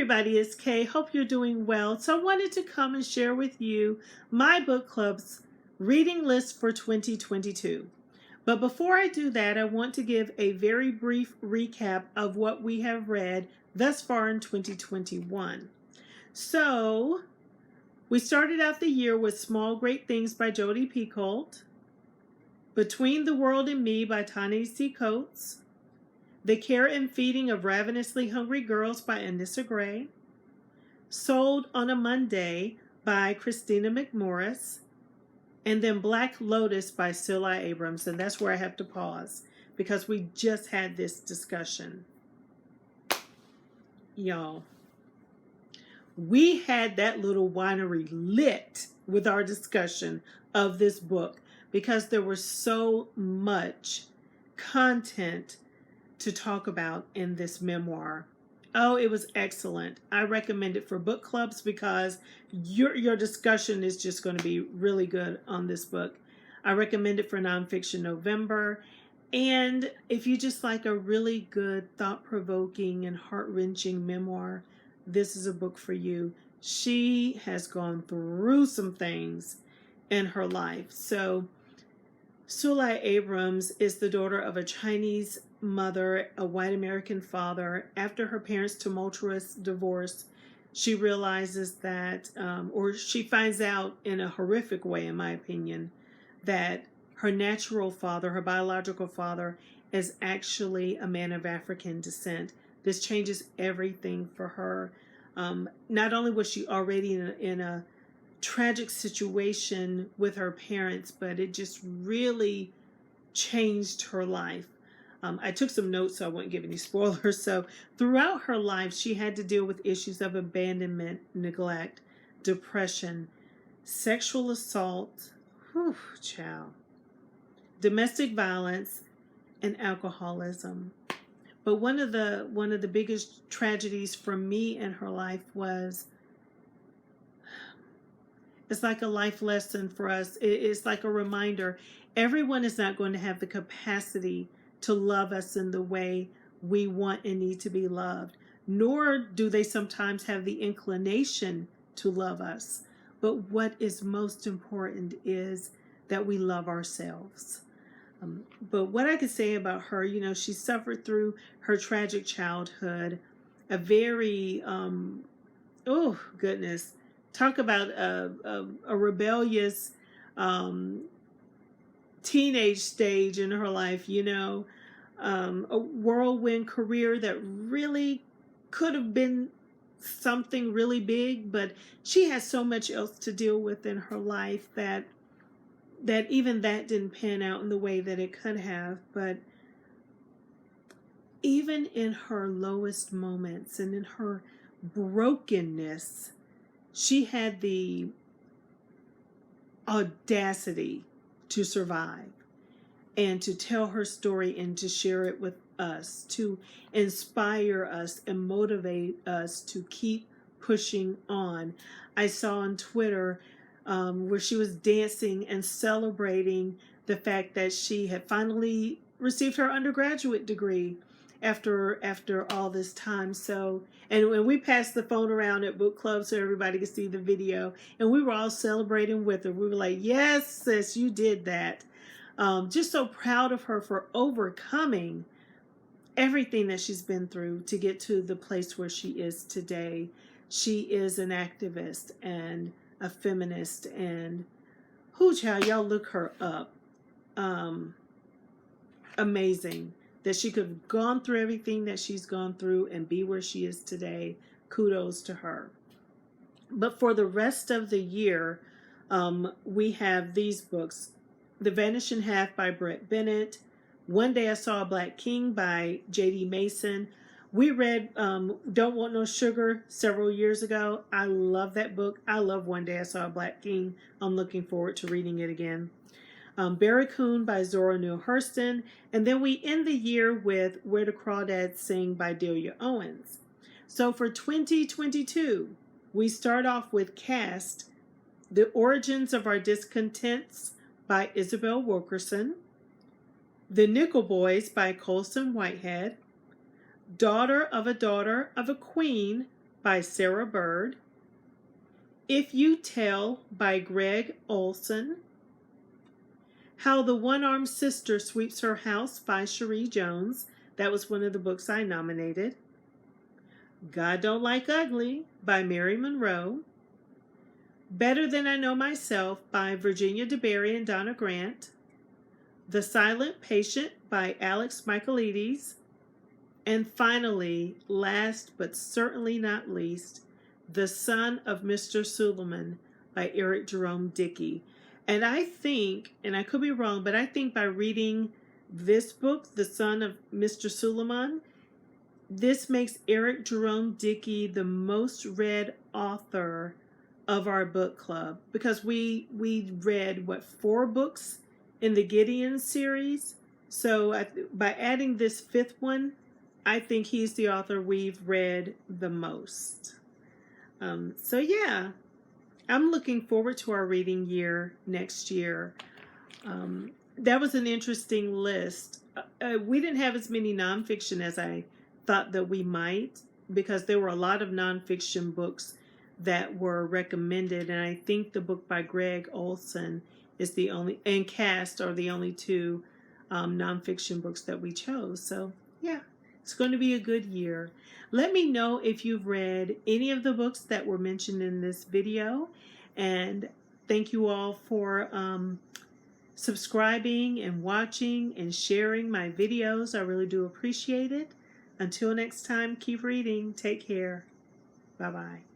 everybody, it's Kay. Hope you're doing well. So I wanted to come and share with you my book club's reading list for 2022. But before I do that, I want to give a very brief recap of what we have read thus far in 2021. So we started out the year with Small Great Things by Jodi Picoult, Between the World and Me by Ta-Nehisi Coates, The Care and Feeding of Ravenously Hungry Girls by Anissa Gray, Sold on a Monday by Christina McMorris, and then Black Lotus by Sil Lai Abrams. And that's where I have to pause because we just had this discussion. Y'all, we had that little winery lit with our discussion of this book because there was so much content to talk about in this memoir. Oh, it was excellent. I recommend it for book clubs because your discussion is just going to be really good on this book. I recommend it for Nonfiction November. And if you just like a really good, thought-provoking and heart-wrenching memoir, this is a book for you. She has gone through some things in her life. So Sil Lai Abrams is the daughter of a Chinese mother, a white American father. After her parents' tumultuous divorce, she realizes that, or she finds out in a horrific way, in my opinion, that her natural father, her biological father, is actually a man of African descent. This changes everything for her. Not only was she already in a tragic situation with her parents, but it just really changed her life. I took some notes so I wouldn't give any spoilers. So throughout her life, she had to deal with issues of abandonment, neglect, depression, sexual assault, domestic violence, and alcoholism. But one of the biggest tragedies for me in her life was, it's like a life lesson for us. It's like a reminder. Everyone is not going to have the capacity to love us in the way we want and need to be loved, nor do they sometimes have the inclination to love us. But what is most important is that we love ourselves. But what I could say about her, she suffered through her tragic childhood, a very, oh goodness, talk about a rebellious teenage stage in her life, a whirlwind career that really could have been something really big, but she has so much else to deal with in her life that even that didn't pan out in the way that it could have. But even in her lowest moments and in her brokenness, she had the audacity to survive and to tell her story and to share it with us, to inspire us and motivate us to keep pushing on. I saw on Twitter where she was dancing and celebrating the fact that she had finally received her undergraduate degree after all this time. So, and when we passed the phone around at book club so everybody could see the video, and we were all celebrating with her. We were like, yes, sis, you did that. Just so proud of her for overcoming everything that she's been through to get to the place where she is today. She is an activist and a feminist, and child, y'all look her up. Amazing that she could have gone through everything that she's gone through and be where she is today. Kudos to her. But for the rest of the year, we have these books: The Vanishing Half by Brett Bennett, One Day I Saw a Black King by J.D. Mason. We read Don't Want No Sugar several years ago. I love that book. I love One Day I Saw a Black King. I'm looking forward to reading it again. Barracoon by Zora Neale Hurston. And then we end the year with Where the Crawdads Sing by Delia Owens. So for 2022, we start off with Caste, The Origins of Our Discontents by Isabel Wilkerson, The Nickel Boys by Colson Whitehead, Daughter of a Queen by Sarah Bird. If You Tell by Greg Olson. How the One-Armed Sister Sweeps Her House by Cherie Jones. That was one of the books I nominated. God Don't Like Ugly by Mary Monroe. Better Than I Know Myself by Virginia DeBerry and Donna Grant. The Silent Patient by Alex Michaelides. And finally, last but certainly not least, The Son of Mr. Suleiman by Eric Jerome Dickey. And I think, and I could be wrong, but I think by reading this book, The Son of Mr. Suleiman, this makes Eric Jerome Dickey the most read author of our book club, because we read, what, 4 books in the Gideon series. So by adding this 5th one, I think he's the author we've read the most. So yeah, I'm looking forward to our reading year next year. That was an interesting list. We didn't have as many nonfiction as I thought that we might, because there were a lot of nonfiction books that were recommended, and I think the book by Greg Olson is the only, and Cast are the only 2 nonfiction books that we chose. So yeah, it's going to be a good year. Let me know if you've read any of the books that were mentioned in this video, and thank you all for subscribing and watching and sharing my videos. I really do appreciate it. Until next time, keep reading. Take care. Bye-bye.